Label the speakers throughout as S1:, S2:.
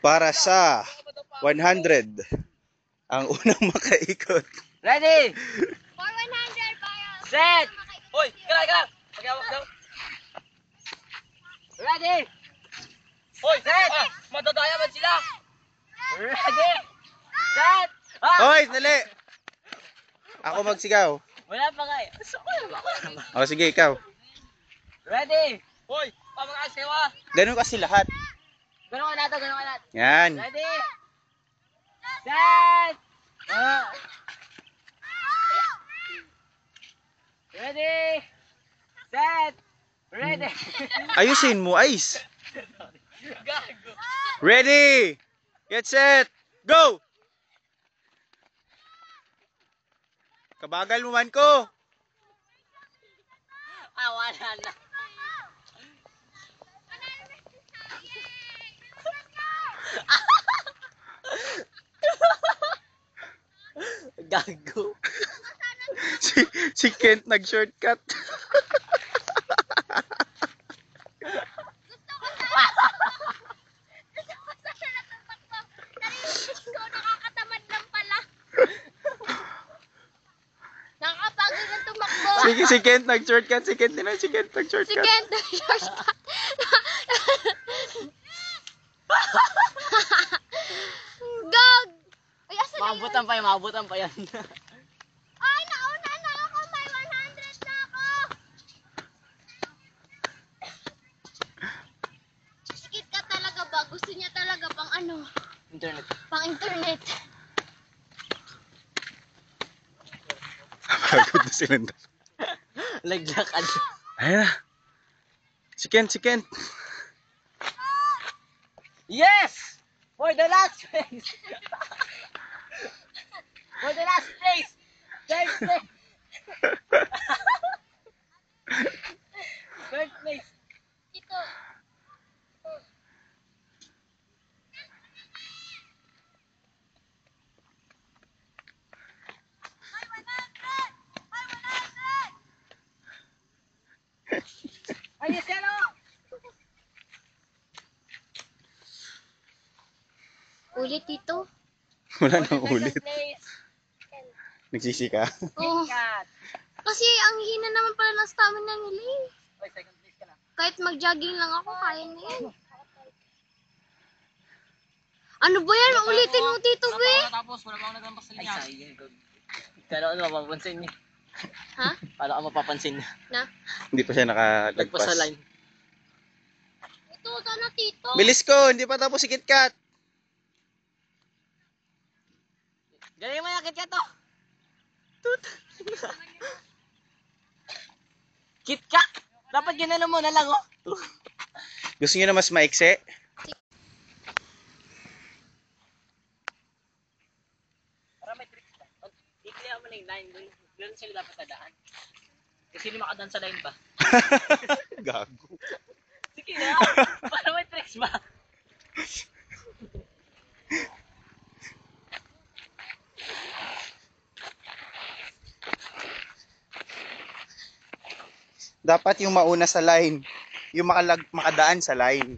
S1: para sa 100. Ang unang makaikot.
S2: Ready?
S3: For 100 para
S2: Set! Hoy, kala. Pag-awak daw. Ready? Hoy, set! Madadaya man sila. Ready? Set!
S1: Hoy, dali! Ako magsigaw.
S2: Wala pa nga eh.
S1: O sige, ikaw.
S2: Ready? Hoy, pamang-ayos kayo ah.
S1: Ganun kasi lahat.
S2: Ganun ka nato.
S1: Yan.
S2: Ready? Set! Ready? Set! Ready?
S1: Ayusin mo, Ice.
S2: Gago.
S1: Ready! Get set! Go! Kabagal mo man ko.
S2: Wala na. Gago.
S1: Si Kent nag-shortcut.
S3: nakakatamad lang pala. Nakakapagod ng tumakbo.
S1: Sige, si Kent nag-shortcut. Si Kent nag-shortcut.
S3: Si Kent, shortcut. Gag! Ay, asa na yun?
S2: Maabutan pa yan.
S3: Ay, nauna na ako. May 100 na ako. Sikit ka talaga ba? Gusto niya talaga pang ano?
S2: Internet.
S3: Pang internet.
S1: Pagod na sila.
S2: Laglakad.
S1: Ayan na. Si Kent.
S2: Yes! For the last place! For the last place! Third place! Third place!
S3: Ito.
S2: Ayos yan o!
S3: Ulit ito.
S1: Wala nang ulit.
S2: Place!
S1: Nagsisi ka.
S3: Oh.
S2: Cat!
S3: Kasi ang hina naman pala ng stamina nila eh.
S2: Oy, second place ka na.
S3: Kahit mag-jogging lang ako, kaya na yan. Ano ba yan? Ulitin mo, Tito B.
S2: Wala pa ako naglampas sa linya. Ay, sayang. Kala ko mapapansin niya.
S3: Ha?
S2: Kala ko mapapansin niya.
S3: Na?
S1: Hindi pa siya
S2: Lagpas
S1: nakalagpas.
S2: sa line.
S3: Ito, sana Tito.
S1: Bilis ko, hindi pa tapos si KitKat.
S2: Galing mo yakit ka to! KitKat! Dapat ginano mo na lang oh!
S1: Gusto niyo na mas maikse?
S2: Para may tricks ka. I-clear mo na yung line. Doon sila dapat sa daan. Kasi sino makadaan sa line ba?
S1: Gago.
S2: Sige na! Para may tricks ba?
S1: Dapat yung mauna sa line. Yung makadaan sa line.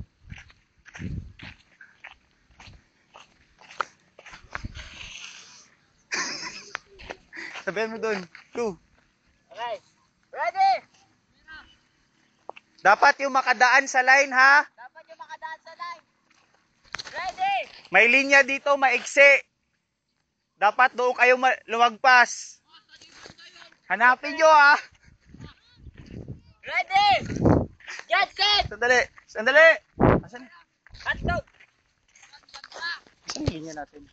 S1: Sabihan mo doon. Go.
S2: Okay. Ready?
S1: Dapat yung makadaan sa line, ha?
S2: Dapat yung makadaan sa line. Ready?
S1: May linya dito, maikse. Dapat doon kayo lumagpas. Hanapin nyo, ha?
S2: Ready? Get set!
S1: Sandali. Asan?
S2: Cut down!
S1: Asan yung linya natin?